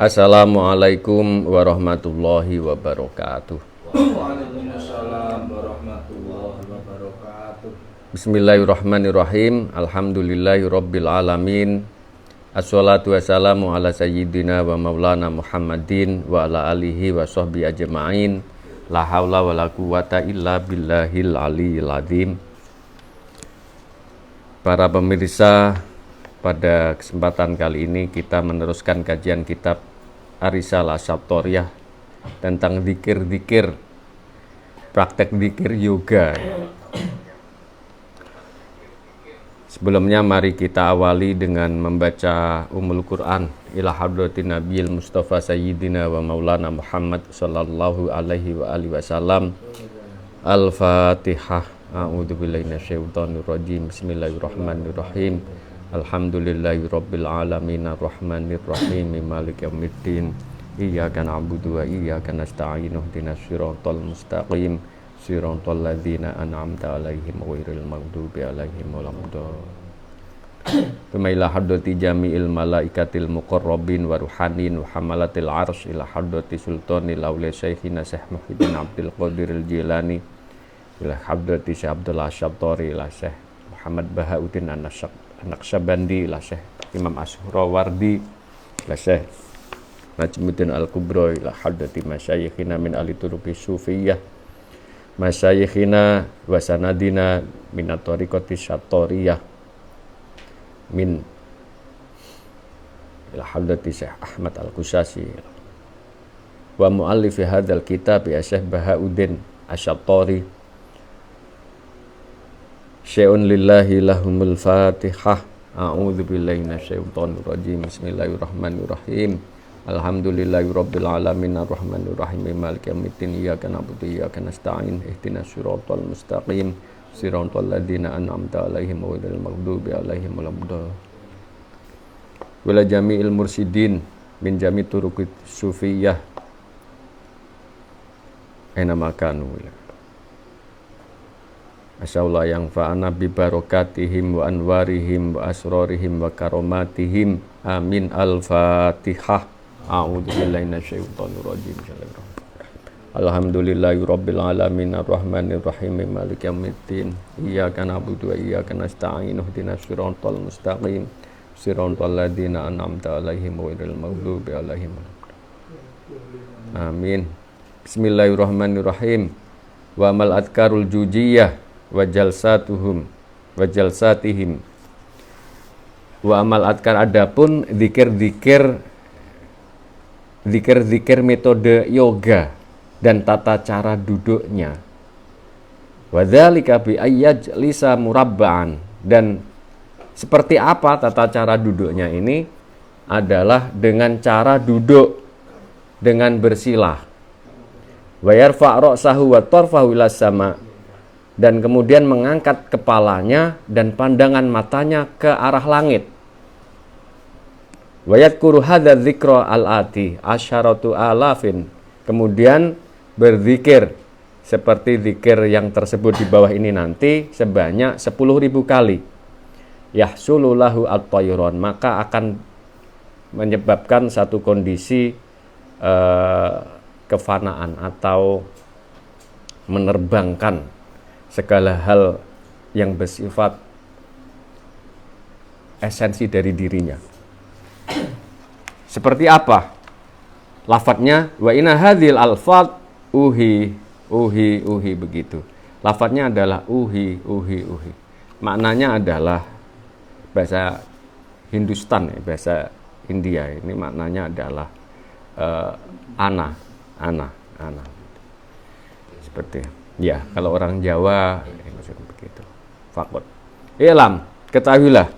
Assalamualaikum warahmatullahi wabarakatuh. Waalaikumsalam warahmatullahi wabarakatuh. Bismillahirrahmanirrahim. Alhamdulillahirabbil alamin. Assalatu wassalamu ala sayyidina wa maulana Muhammadin wa ala alihi wa sahbihi ajma'in. La haula wa la quwata illa billahil aliyyil azim. Para pemirsa, pada kesempatan kali ini kita meneruskan kajian kitab Ar-Risalah Asy-Syattoriyah tentang zikir-zikir, praktek zikir yoga. Sebelumnya mari kita awali dengan membaca Ummul Quran ila hadratin Nabiyil Mustafa Sayyidina wa Maulana Muhammad sallallahu alaihi wa alihi wasallam. Al-Fatihah. A'udzubillahi minasyaitonir rajim. Bismillahirrahmanirrahim. Alhamdulillahirabbil alamin arrahmanir rahim maliki yaumiddin. Iyyaka na'budu wa iyyaka nasta'in ihdinas siratal mustaqim siratal ladzina an'amta 'alaihim ghairil maghdubi 'alaihim waladdallin. Kama ila hadrati jami'il malaikatil muqarrabin wa ruhanin wa hamalatil 'arsy ila hadrati sultanil auliya syekhina Syekh Muhyiddin Abdul Qadiril Jilani ila hadrati Syekh Abdullah Asy-Syattori ila Syekh Muhammad Bahauddin An-Naqsyabandi ila Syekh Imam Ash-Surawardi ila Syekh Najmuddin Al-Kubra ila hadrati masyayikhina min ahli turuqi sufiyah masyayikhina wa sanadina min at-tariqati syattoriyah min ila hadrati Syekh Ahmad Al-Qusasi wa muallifi hadzal kitab ya Syekh Bahauddin Asy-Syattori. Syai'un lillahi lahumul fatihah. A'udzu billahi minasyaitonir rajim. Bismillahirrahmanirrahim. Alhamdulillahirabbil alamin arrahmanir rahim maliki yaumiddin iyyaka na'budu wa iyyaka nasta'in ihdinas siratal mustaqim siratal ladzina an'amta 'alaihim ghairil maghdubi 'alaihim waladdallin. Wala jami'il mursyidin min jami' turuqis sufiyah aina makanu. Asyaallah yang fa'ana bi barakatihim wa anwarihim wa asrarihim wa karamatihim. Amin. Al-Fatihah. A'udzu billahi minasyaitonir rajim. Alhamdulillahirabbil alamin arrahmanir rahim maliki yaumiddin. Iyyaka na'budu wa iyyaka nasta'in ihdinas siratal mustaqim siratal ladzina an'amta 'alaihim ghairil maghdubi 'alaihim. Amin. Bismillahirrahmanirrahim. Wa amal adkarul jujiyah wa jalsatuhum wa jalsatihim. Wa amal adkar, adapun zikir-zikir metode yoga dan tata cara duduknya. Wa dzalika bi ayyajlisa murabba'an, dan seperti apa tata cara duduknya ini adalah dengan cara duduk dengan bersilah. Wa yarfa' ra'sahu wa tarfahu ilas sama', dan kemudian mengangkat kepalanya dan pandangan matanya ke arah langit. Wa yadhkuru hadza dzikra al-ati asyaratu alafin, kemudian berzikir seperti zikir yang tersebut di bawah ini nanti sebanyak 10.000 kali. Yahsulu lahu at-tayran, maka akan menyebabkan satu kondisi kefanaan atau menerbangkan segala hal yang bersifat esensi dari dirinya. Seperti apa lafadznya? Wa inna hadhil alfad uhi begitu. Lafadznya adalah uhi. Maknanya adalah bahasa Hindustan, bahasa India. Ini maknanya adalah ana. Seperti ya, kalau orang Jawa maksudnya begitu. Faqat. Ilam, ketahuilah.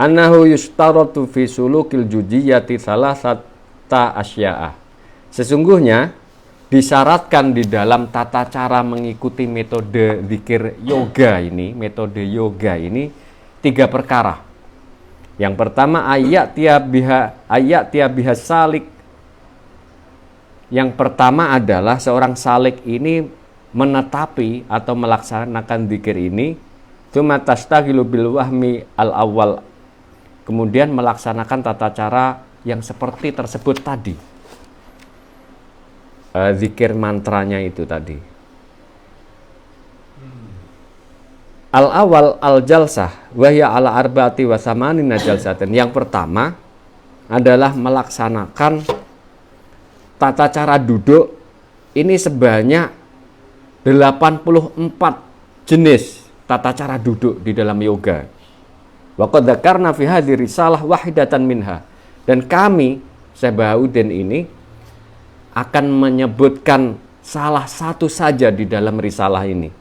Annahu yustaratu fi sulukil jujiyati salasata asya'a. Sesungguhnya disyaratkan di dalam tata cara mengikuti metode zikir yoga ini, metode yoga ini 3 perkara. Yang pertama ayat tiap biha salik. Yang pertama adalah seorang salik ini menetapi atau melaksanakan zikir ini, tsumma tastaghilu bil wahmi al awal, kemudian melaksanakan tata cara yang seperti tersebut tadi. Zikir mantranya itu tadi. Al-awal al-jalsah wahya ala arba'ati wa samanina jalsatin. Yang pertama adalah melaksanakan tata cara duduk ini sebanyak 84 jenis tata cara duduk di dalam yoga. Wa qad dzakarna fi hadhihi risalah wahidatan minha. Dan kami, Syekh Bahauddin ini akan menyebutkan salah satu saja di dalam risalah ini.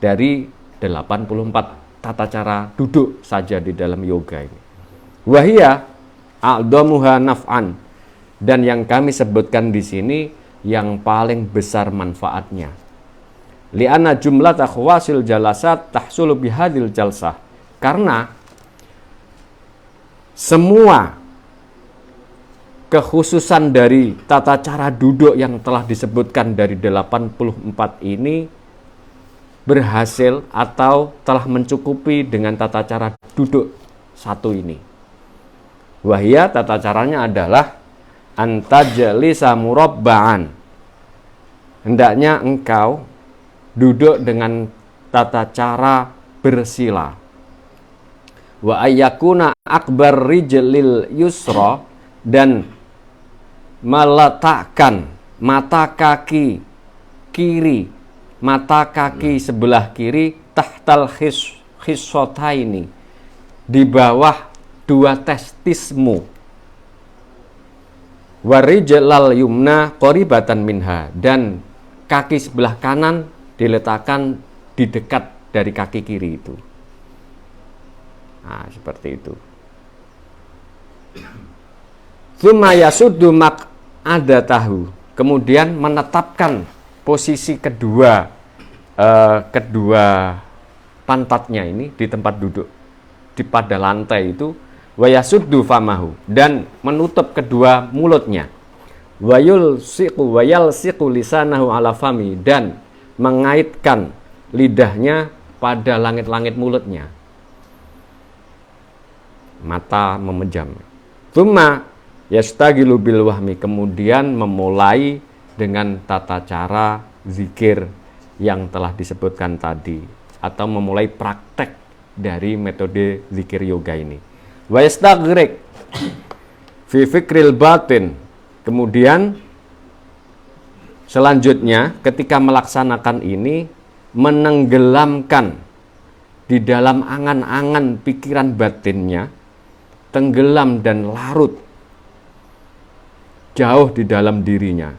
Dari 84 tata cara duduk saja di dalam yoga ini. Wahia a'dhamuha naf'an. Dan yang kami sebutkan di sini yang paling besar manfaatnya. Li'anna jumlata khawasil jalasat tahsulu bihadil jalsah. Karena semua kekhususan dari tata cara duduk yang telah disebutkan dari 84 ini berhasil atau telah mencukupi dengan tata cara duduk satu ini. Wahia tata caranya adalah antajlisa murabba'an. Hendaknya engkau duduk dengan tata cara bersila. Wa ayyakuna akbar rijlil yusra, dan meletakkan mata kaki kiri, mata kaki sebelah kiri tahtal khissotaini, di bawah dua testismu. Warijlal yumna qoribatan minha, dan kaki sebelah kanan diletakkan di dekat dari kaki kiri itu. Nah, seperti itu. Tsumma yasuddu maq'adatahu, kemudian menetapkan posisi kedua pantatnya ini di tempat duduk di pada lantai itu. Wa yasuddu famahu, dan menutup kedua mulutnya. Wa yalsiqu lisanahu ala fami, dan mengaitkan lidahnya pada langit-langit mulutnya. Mata memejam. Tsumma yastagilu bil wahmi, kemudian memulai dengan tata cara zikir yang telah disebutkan tadi, atau memulai praktek dari metode zikir yoga ini. Wa yastaghriq fi fikril batin, kemudian selanjutnya ketika melaksanakan ini menenggelamkan di dalam angan-angan pikiran batinnya, tenggelam dan larut jauh di dalam dirinya.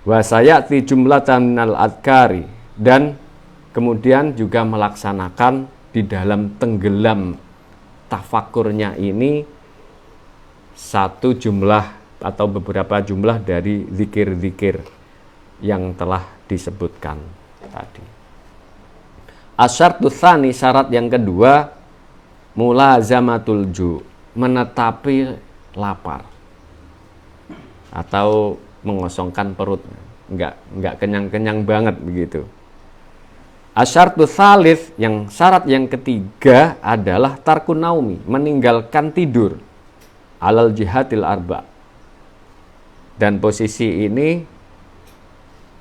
Wa sayati jumlatan minal adhkari, dan kemudian juga melaksanakan di dalam tenggelam tafakurnya ini satu jumlah atau beberapa jumlah dari zikir-zikir yang telah disebutkan tadi. Asyartu tsani, syarat yang kedua, mulazamatul ju', menetapi lapar atau mengosongkan perut, enggak kenyang-kenyang banget begitu. Asyartu tsalits, yang syarat yang ketiga adalah tarkun naumi, meninggalkan tidur, alal jihatil arba. Dan posisi ini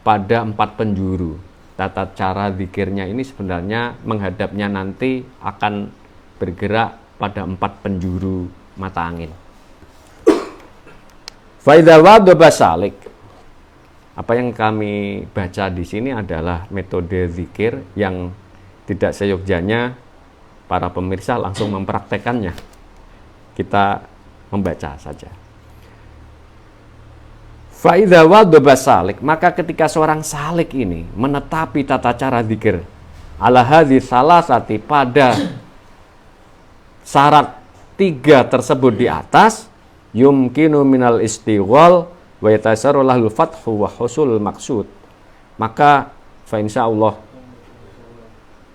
pada 4 penjuru. Tata cara zikirnya ini sebenarnya menghadapnya nanti akan bergerak pada 4 penjuru mata angin. Faidha wadaba salik. Apa yang kami baca di sini adalah metode zikir yang tidak seyogyanya para pemirsa langsung mempraktekannya. Kita membaca saja. Faidha wadaba salik, maka ketika seorang salik ini menetapi tata cara zikir ala hadzi salasati, pada syarat 3 tersebut di atas, yumkinu minal istighal wa yatasaru lahul fathu wa husul maksud, maka fa insyaallah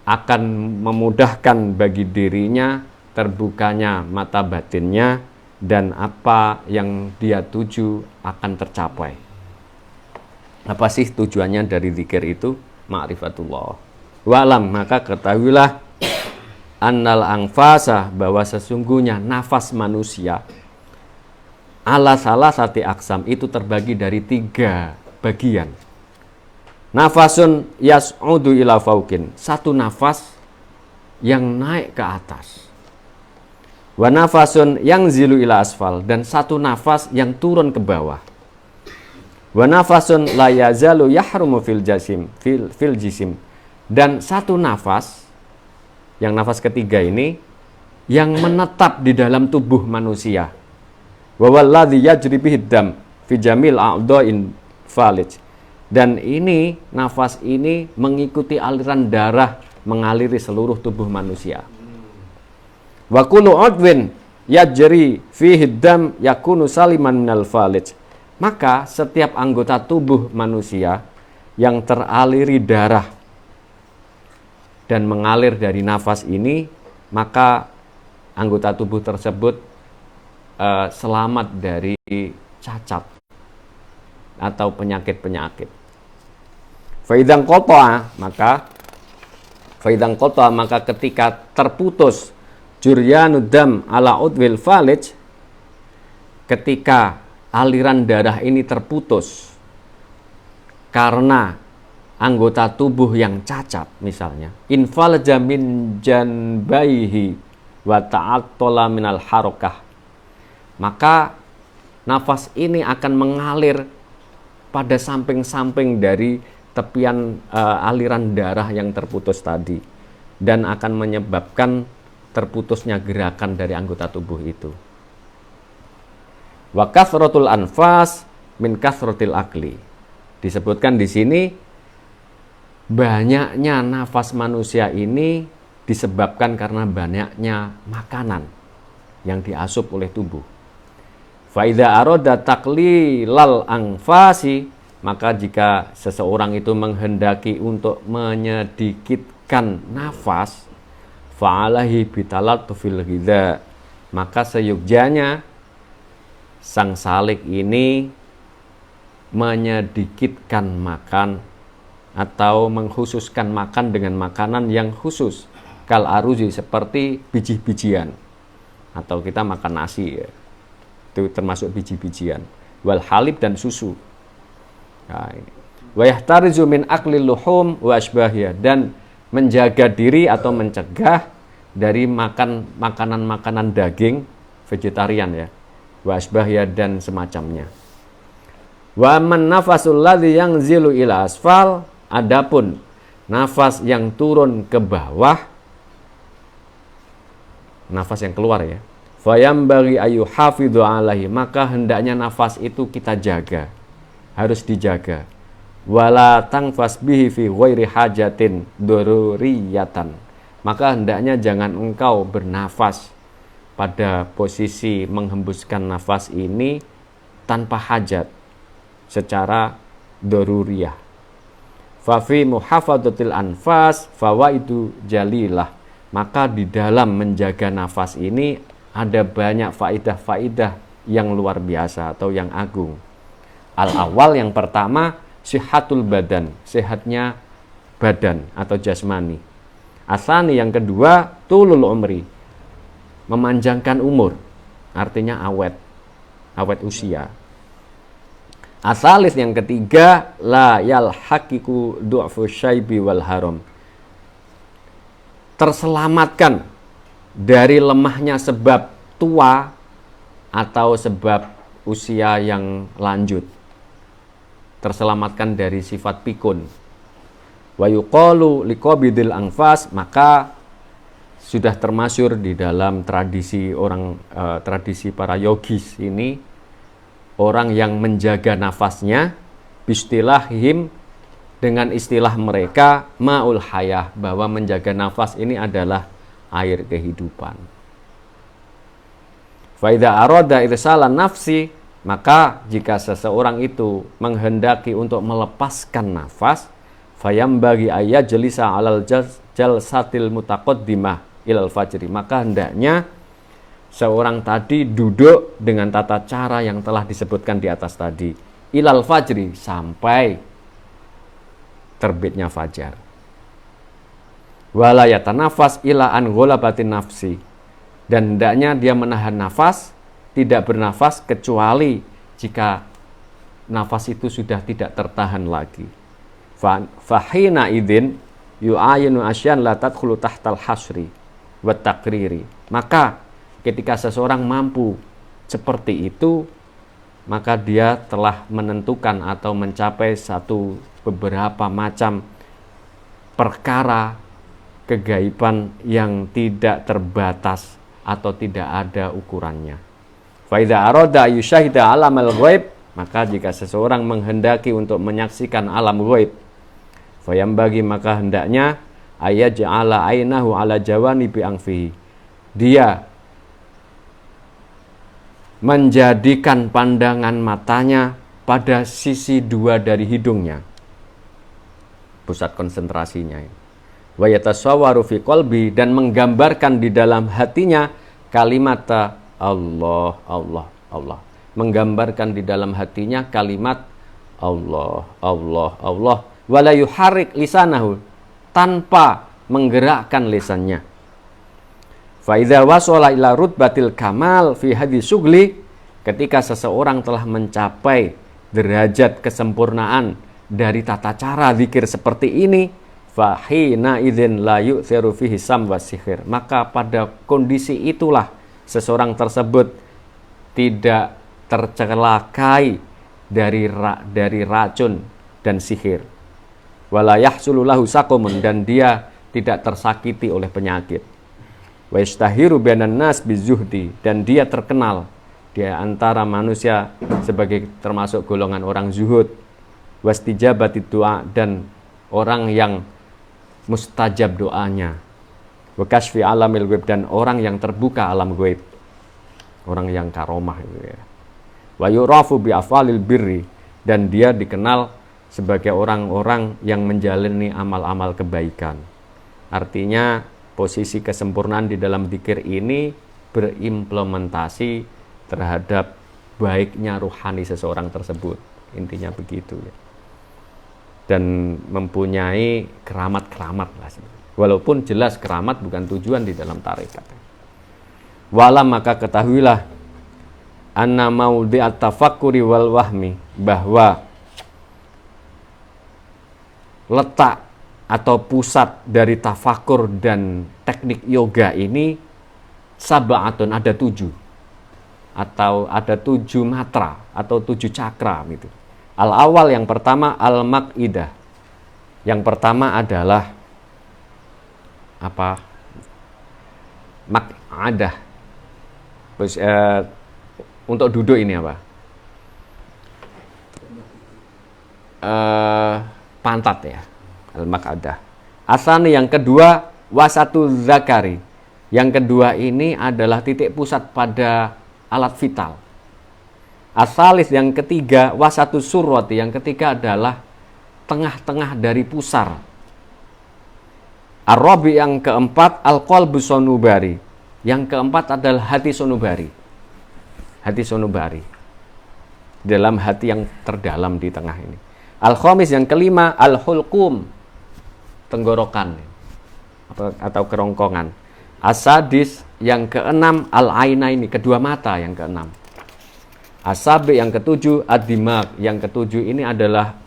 akan memudahkan bagi dirinya terbukanya mata batinnya, dan apa yang dia tuju akan tercapai. Apa sih tujuannya dari zikir itu? Ma'rifatullah. Wa'lam, maka ketahuilah annal angfasa, bahwa sesungguhnya nafas manusia ala salah sati aksam, itu terbagi dari 3 bagian. Nafasun yas'udu ila fauqin, satu nafas yang naik ke atas. Wa nafasun yanzilu ila asfal, dan satu nafas yang turun ke bawah. Wa nafasun la yazalu yahrumu fil jisim, dan satu nafas, yang nafas ketiga ini, yang menetap di dalam tubuh manusia. Wa walladzi yajri bihid dam fi jamil a'dha'in falij, dan ini nafas ini mengikuti aliran darah mengaliri seluruh tubuh manusia. Wa kullu udwin yajri fihi dam yakunu saliman minal falij, maka setiap anggota tubuh manusia yang teraliri darah dan mengalir dari nafas ini, maka anggota tubuh tersebut selamat dari cacat atau penyakit-penyakit. Faidang qata'a, maka ketika terputus juryanud dam ala udwil falij, ketika aliran darah ini terputus karena anggota tubuh yang cacat, misalnya infalaja min janbaihi wa ta'attala minal harokah, maka nafas ini akan mengalir pada samping-samping dari tepian aliran darah yang terputus tadi, dan akan menyebabkan terputusnya gerakan dari anggota tubuh itu. Wa kasratul anfas min kasratil akli, disebutkan di sini banyaknya nafas manusia ini disebabkan karena banyaknya makanan yang diasup oleh tubuh. Fa idza arada taqlilal anfasi, maka jika seseorang itu menghendaki untuk menyedikitkan nafas, fa'alahi bitalatufil ghidha, maka seyukjanya sang salik ini menyedikitkan makan atau mengkhususkan makan dengan makanan yang khusus, kal aruzi, seperti biji-bijian, atau kita makan nasi ya, itu termasuk biji-bijian, wal halib, dan susu. Wa yahtarizu min aklil luhum wa asbahiyah, dan menjaga diri atau mencegah dari makan makanan-makanan daging vegetarian ya, wa asbahiyah, dan semacamnya. Wa man nafasul ladzi yanzilu ila asfal, adapun nafas yang turun ke bawah, nafas yang keluar ya, fayambaghi ayu hafidhu alaihi, maka hendaknya nafas itu kita jaga, harus dijaga. Wala tangfas bihi fi ghairi hajatin daruriyatan, maka hendaknya jangan engkau bernafas pada posisi menghembuskan nafas ini tanpa hajat, secara daruriyah. Fa fi muhafadzatil anfas fawaidu jalilah, maka di dalam menjaga nafas ini ada banyak faidah-faidah yang luar biasa atau yang agung. Al-awal, yang pertama, sihatul badan, sehatnya badan atau jasmani. Asani, yang kedua, tulul umri, memanjangkan umur, artinya awet usia. Asalis, yang ketiga, la yalhaqiqu du'fu syaibi wal haram, terselamatkan dari lemahnya sebab tua atau sebab usia yang lanjut, terselamatkan dari sifat pikun. Wa yuqalu liqabidil anfas, maka sudah termasyhur di dalam tradisi tradisi para yogis ini, orang yang menjaga nafasnya bistilahihim, dengan istilah mereka, ma'ul hayah, bahwa menjaga nafas ini adalah air kehidupan. Fa idza arada irsalan nafsi, maka jika seseorang itu menghendaki untuk melepaskan nafas, fayambagi ayajlisa alal jalsatil mutaqaddimah ilal fajri, maka hendaknya seorang tadi duduk dengan tata cara yang telah disebutkan di atas tadi, ilal fajri, sampai terbitnya fajar. wala yatanafas ila an ghalabatin nafsi, dan hendaknya dia menahan nafas, tidak bernafas kecuali jika nafas itu sudah tidak tertahan lagi. Fahina idzin yu'ayinu asyan la tadkhulu tahtal hasri wa takriri. Maka ketika seseorang mampu seperti itu, maka dia telah menentukan atau mencapai satu beberapa macam perkara kegaiban yang tidak terbatas atau tidak ada ukurannya. Fa idza arada yusyahida alamal ghaib, maka jika seseorang menghendaki untuk menyaksikan alam ghaib, fayambagi, maka hendaknya ayaj'ala ainahu ala jawanibi anfihi, dia menjadikan pandangan matanya pada sisi dua dari hidungnya, pusat konsentrasinya. Wa yatasawwaru fi qalbi, dan menggambarkan di dalam hatinya kalimat Allah, Allah, Allah. Menggambarkan di dalam hatinya kalimat Allah, Allah, Allah. Wala yuharrik lisanahu, tanpa menggerakkan lisannya. Fa idza wasala ila rutbatil kamal fi hadis sugli, ketika seseorang telah mencapai derajat kesempurnaan dari tata cara zikir seperti ini, fa hina idzin la yu'thiru fihi sam wa sihir, maka pada kondisi itulah seseorang tersebut tidak tercelakai dari racun dan sihir. Wala yahsulu lahu saqumun, dan dia tidak tersakiti oleh penyakit. Wa yastahiru bainan nas bizuhdi, dan dia terkenal di antara manusia sebagai termasuk golongan orang zuhud. Wastijabati doa, dan orang yang mustajab doanya. Wa kasfi alamil ghaib, dan orang yang terbuka alam ghaib, orang yang karomah itu ya. Wa yurafu bi afalil birri, dan dia dikenal sebagai orang-orang yang menjalani amal-amal kebaikan. Artinya posisi kesempurnaan di dalam zikir ini berimplementasi terhadap baiknya ruhani seseorang tersebut. Intinya begitu ya. Dan mempunyai keramat-keramat lah. Walaupun jelas keramat bukan tujuan di dalam tarekat. Walam, maka ketahuilah anna maudhi'at tafakkuri wal wahmi, bahwa letak atau pusat dari tafakur dan teknik yoga ini sab'atun, ada 7, atau ada 7 matra atau 7 cakra gitu. Al-awal, yang pertama al-maqidah. Yang pertama adalah apa? Maq'adah. Untuk duduk ini apa? Pantat ya. Al-maq'adah. Asani, yang kedua wasatu zakari. Yang kedua ini adalah titik pusat pada alat vital. Asalis, yang ketiga wasatu surrati, yang ketiga adalah tengah-tengah dari pusar. Ar-rabi, yang keempat al-qalbu sonubari, yang keempat adalah hati sonubari. Hati sonubari, dalam hati yang terdalam di tengah ini. Al-khamis, yang kelima al-hulqum, tenggorokan atau kerongkongan. As-sadis, yang keenam al-aina, ini kedua mata, yang keenam. As-sabi, yang ketujuh ad-dimag, yang ketujuh ini adalah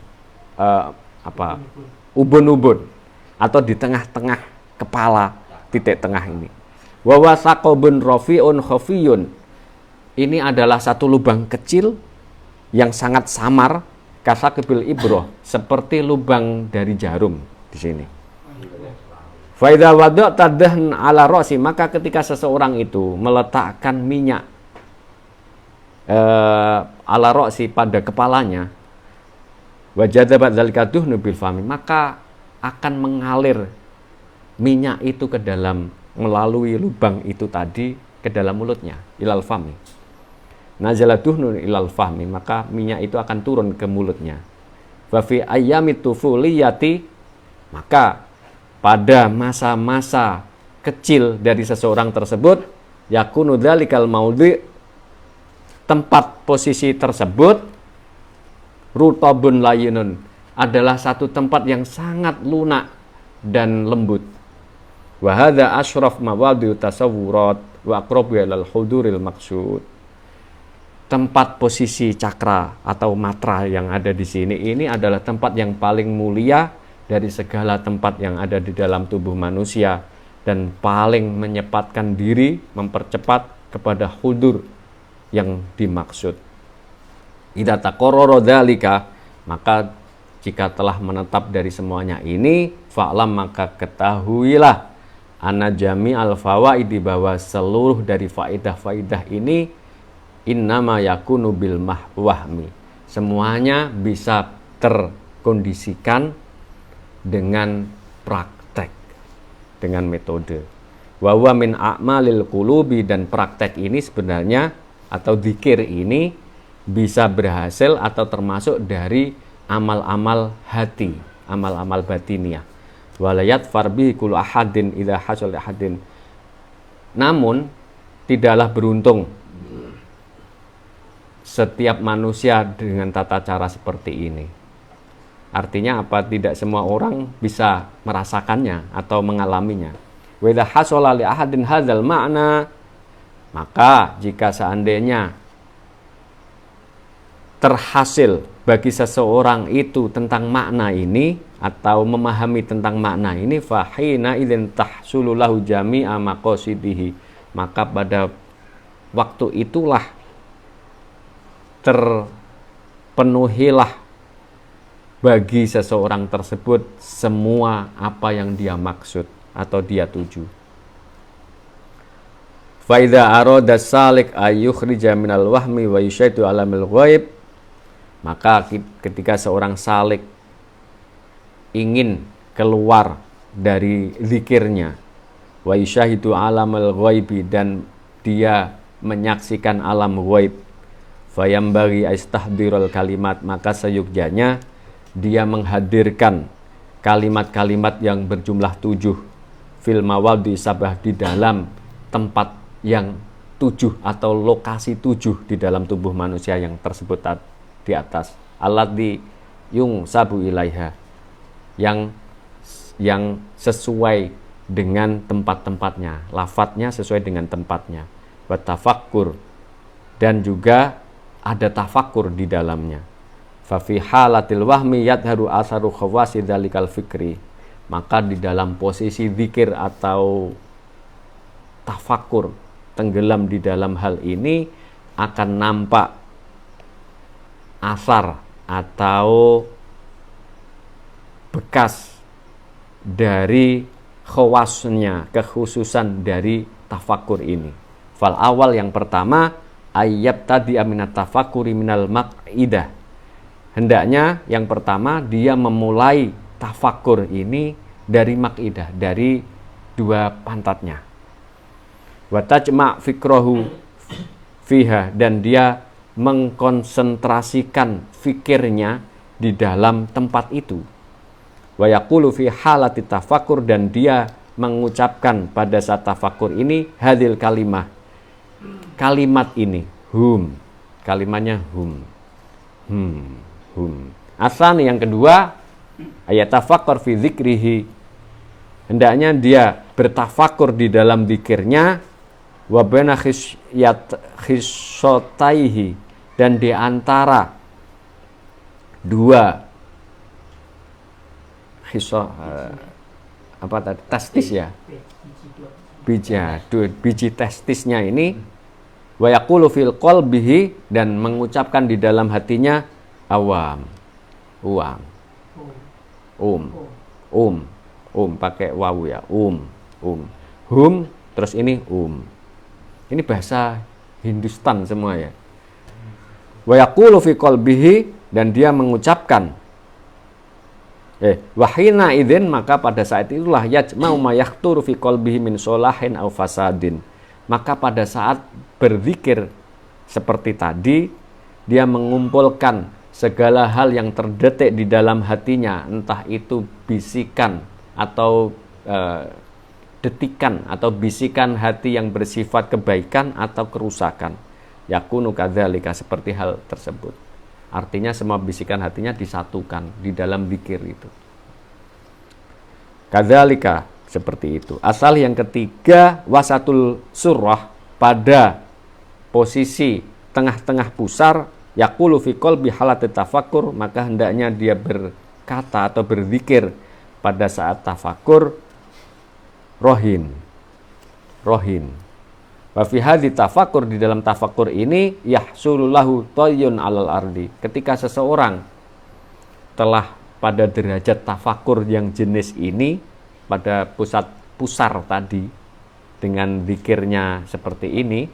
ubun-ubun atau di tengah-tengah kepala, titik tengah ini. Wa wasaqobun rafi'un khafiyun, ini adalah satu lubang kecil yang sangat samar, kasakibil ibroh, seperti lubang dari jarum di sini. Fa idza wada'ta dahn ala ra'si, maka ketika seseorang itu meletakkan minyak ala ra'si, pada kepalanya, wajadabat dzalika duhnu bil fami, maka akan mengalir minyak itu ke dalam, melalui lubang itu tadi ke dalam mulutnya, ilal fami. Nazala duhnu ilal fahmi, maka minyak itu akan turun ke mulutnya. Fa fi ayyamit tufuliyati, maka pada masa-masa kecil dari seseorang tersebut, yakunu dzalikal maudhi, tempat posisi tersebut, rutabun layinun, adalah satu tempat yang sangat lunak dan lembut. Wa hadza asyraf mawadhi'u tasawwurat wa aqrabu ilal huduril maqsud. Tempat posisi cakra atau matra yang ada di sini ini adalah tempat yang paling mulia dari segala tempat yang ada di dalam tubuh manusia dan paling menyempatkan diri mempercepat kepada hudur yang dimaksud. Idza taqarrara dzalika, maka jika telah menetap dari semuanya ini, fa'lam, maka ketahuilah anna jami'al fawaidi, bahwa seluruh dari faidah-faidah ini innama yakunu bil wahmi, semuanya bisa terkondisikan dengan praktek, dengan metode. Wa huwa min a'malil qulubi, dan praktek ini sebenarnya atau dzikir ini bisa berhasil atau termasuk dari amal-amal hati, amal-amal batiniah. Walayat farbi kullu ahadin idza hasal ahadin. Namun tidaklah beruntung setiap manusia dengan tata cara seperti ini. Artinya apa? Tidak semua orang bisa merasakannya atau mengalaminya. Wa idza hasala li ahadin hadzal ma'na, maka jika seandainya terhasil bagi seseorang itu tentang makna ini atau memahami tentang makna ini, fahina idzin tahsulu lahu jami'a maqasidihi, maka pada waktu itulah terpenuhilah bagi seseorang tersebut semua apa yang dia maksud atau dia tuju. Fa idza arada salik ayyukhrija minal wahmi wa yushaitu alamil ghaib, maka ketika seorang salik ingin keluar dari zikirnya, wa yushahidu alamil ghaibi, dan dia menyaksikan alam ghaib, fayambaghi aistahdirul kalimat, maka seyugjanya dia menghadirkan kalimat-kalimat yang berjumlah 7 fil mawadhi sabah, di dalam tempat yang 7 atau lokasi 7 di dalam tubuh manusia yang tersebut di atas, alladzi yung sabu ilaiha, yang sesuai dengan tempat-tempatnya, lafadznya sesuai dengan tempatnya, wa tafakkur, dan juga ada tafakkur di dalamnya. Fa fi halatil wahmi yadharu asaru khawasi dzalikal fikri, maka di dalam posisi zikir atau tafakkur, tenggelam di dalam hal ini, akan nampak asar atau bekas dari khawasnya, kekhususan dari tafakkur ini. Fal awal, yang pertama, ayyab tadi aminat tafakuri minal maqidah, hendaknya yang pertama dia memulai tafakkur ini dari maqidah, dari dua pantatnya. Wa tajma' fikrahu fiha, dan dia mengkonsentrasikan fikirnya di dalam tempat itu. Wa yaqulu fi halati tafakkur, dan dia mengucapkan pada saat tafakkur ini hadil kalimah, kalimat ini, hum, kalimatnya hum. Asan, yang kedua, ayat tafakkur fi dzikrihi, hendaknya dia bertafakur di dalam zikirnya, wa baina khisotaihi, dan di antara dua testis ya, biji testisnya ini, wa yaqulu fil qalbihi, dan mengucapkan di dalam hatinya awam, pakai wawu ya, hum, terus ini ini bahasa Hindustan semua ya. Wa yaqulu fi qalbihi, dan dia mengucapkan wahina idzin, maka pada saat itulah yajma'u ma yakhtur fi qalbihi min solahin aw fasadin, maka pada saat berzikir seperti tadi, dia mengumpulkan segala hal yang terdetik di dalam hatinya, entah itu bisikan atau detikan atau bisikan hati yang bersifat kebaikan atau kerusakan. Yakunu kadzalika, seperti hal tersebut. Artinya semua bisikan hatinya disatukan di dalam zikir itu. Kadzalika Seperti itu. Asal yang ketiga, wasatul surah, pada posisi tengah-tengah pusar, yaqulu fi qalbi halati tafakkur, maka hendaknya dia berkata atau berzikir pada saat tafakur, rohin. Wa fi hadhi tafakur, di dalam tafakur ini, yahsululahu tayyun alal ardi, ketika seseorang telah pada derajat tafakur yang jenis ini, pada pusar tadi, dengan zikirnya seperti ini,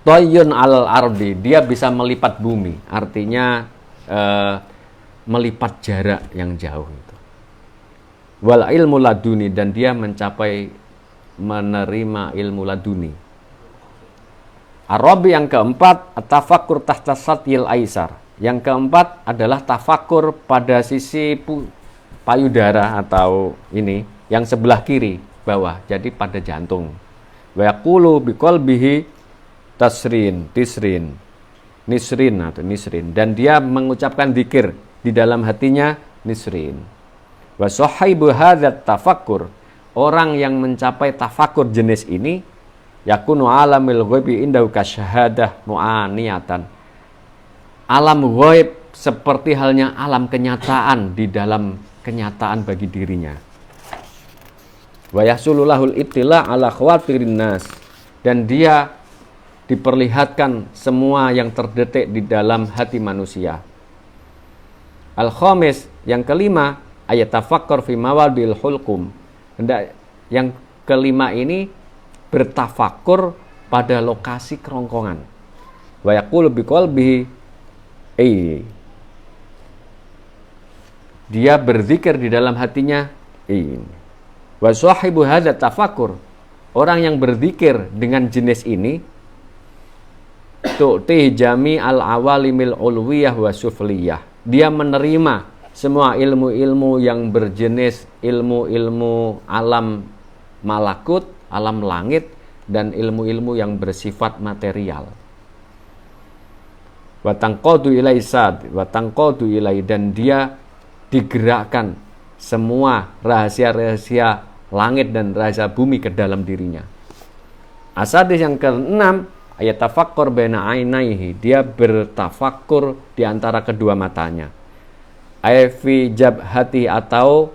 tayyun alal ardi, dia bisa melipat bumi, artinya melipat jarak yang jauh itu. Wal ilmu laduni, dan dia mencapai menerima ilmu laduni. Arabi yang keempat, tafakur tahta satyil aisar. Yang keempat adalah tafakur pada sisi payudara atau ini yang sebelah kiri bawah, jadi pada jantung. Wa yaqulu biqalbihi nisrin, dan dia mengucapkan zikir di dalam hatinya nisrin. Wa sahibu hadzat tafakkur, orang yang mencapai tafakur jenis ini, yakunu alamil ghaibi indahu kasyahadah mu'aniyatan. Alam ghaib seperti halnya alam kenyataan di dalam kenyataan bagi dirinya. Wa yahsululahul ibtila ala khawatirin nas, dan dia diperlihatkan semua yang terdetik di dalam hati manusia. Al-khamis, yang kelima, ayat tafakkur fi mawadil hulqum. Yang kelima ini bertafakur pada lokasi kerongkongan. Wa yaqulu biqalbihi, dia berzikir di dalam hatinya ini. Wa sahibu hadza tafakur, orang yang berzikir dengan jenis ini, tu'ti jami al-awalimil ulwiyah wa sufliyah, dia menerima semua ilmu-ilmu yang berjenis ilmu-ilmu alam malakut, alam langit, dan ilmu-ilmu yang bersifat material. Watangqadu ilai sad, watangqadu ilai, dan dia digerakkan semua rahasia-rahasia langit dan rahasia bumi ke dalam dirinya. Asadis yang keenam, ayat tafakkur baina ainaihi, dia bertafakkur di antara kedua matanya. Fi jabhati, atau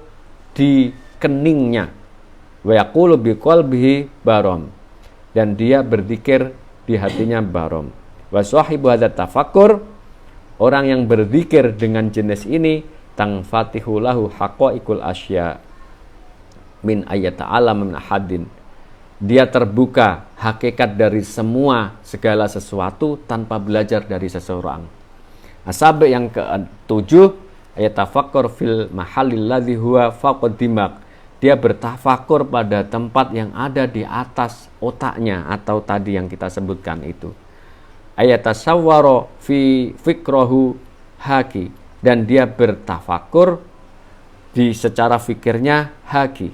di keningnya. Wa yaqulu biqalbihi barom, dan dia berzikir di hatinya barom. Wa sahibu hadzal tafakkur, orang yang berzikir dengan jenis ini, tangfatihu lahu haqaiqul asya min ayat ta'ala min ahadin, dia terbuka hakikat dari segala sesuatu tanpa belajar dari seseorang. Asabi yang ketujuh, ayat tafakkur fil mahallil ladzi huwa fawqa dimaq, dia bertafakur pada tempat yang ada di atas otaknya, atau tadi yang kita sebutkan itu. Ayat tasawwara fi fikrahu haki, dan dia bertafakur di secara fikirnya haki.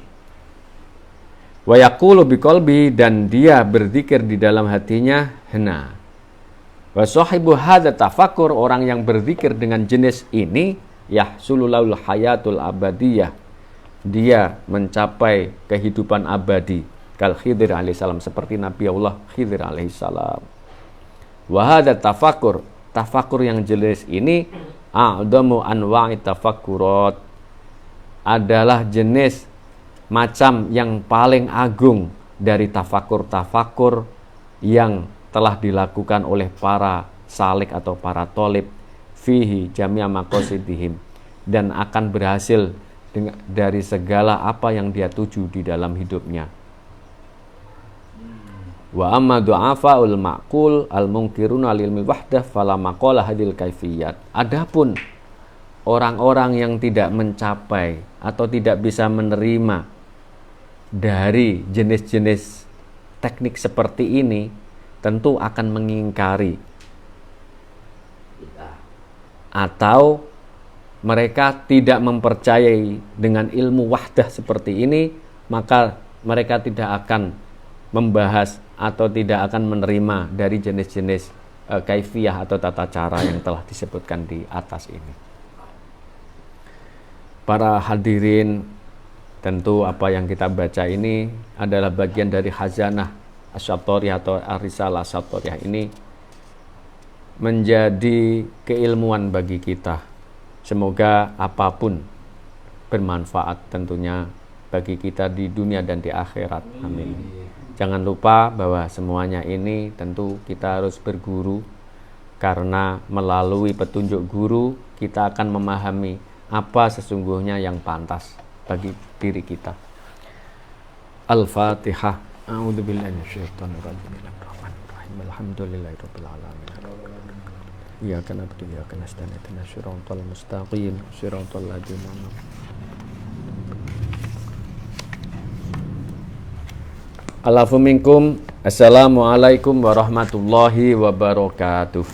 Wa yaqulu biqalbi, dan dia berzikir di dalam hatinya hena. Wa sahibu hadza tafakur, orang yang berzikir dengan jenis ini, yahsulul hayatul abadiyah, dia mencapai kehidupan abadi, kal Khidir alaihissalam, seperti Nabi Allah Khidir alaihissalam. Wa hadza tafakur yang jelas ini, a'damu anwa'i tafakkurat, adalah jenis macam yang paling agung dari tafakur yang telah dilakukan oleh para salik atau para tolib, fihi jami'a maqasidihim, dan akan berhasil dari segala apa yang dia tuju di dalam hidupnya. Wa amma du'afa'ul ma'qul al-munkiruna lil wahdah fala maqala hadil kaifiyat. Adapun orang-orang yang tidak mencapai atau tidak bisa menerima dari jenis-jenis teknik seperti ini, tentu akan mengingkari, atau mereka tidak mempercayai dengan ilmu wahdah seperti ini, maka mereka tidak akan membahas atau tidak akan menerima dari jenis-jenis kaifiyah atau tata cara yang telah disebutkan di atas ini. Para hadirin tentu apa yang kita baca ini adalah bagian dari khazanah Asy-Syattoriyah atau Ar-Risalah Asy-Syattoriyah ini menjadi keilmuan bagi kita. Semoga apapun bermanfaat tentunya bagi kita di dunia dan di akhirat. Amin. Jangan lupa bahwa semuanya ini tentu kita harus berguru, karena melalui petunjuk guru kita akan memahami apa sesungguhnya yang pantas bagi diri kita. Al-Fatihah. A'udzubillahi minasyaitonir rajim. Bismillahirrahmanirrahim. Alhamdulillahirabbil alamin. Iyyaka na'budu wa iyyaka nasta'in. Ihdinas siratal mustaqim. Siratal ladzina Alafu minkum. Assalamualaikum warahmatullahi wabarakatuh.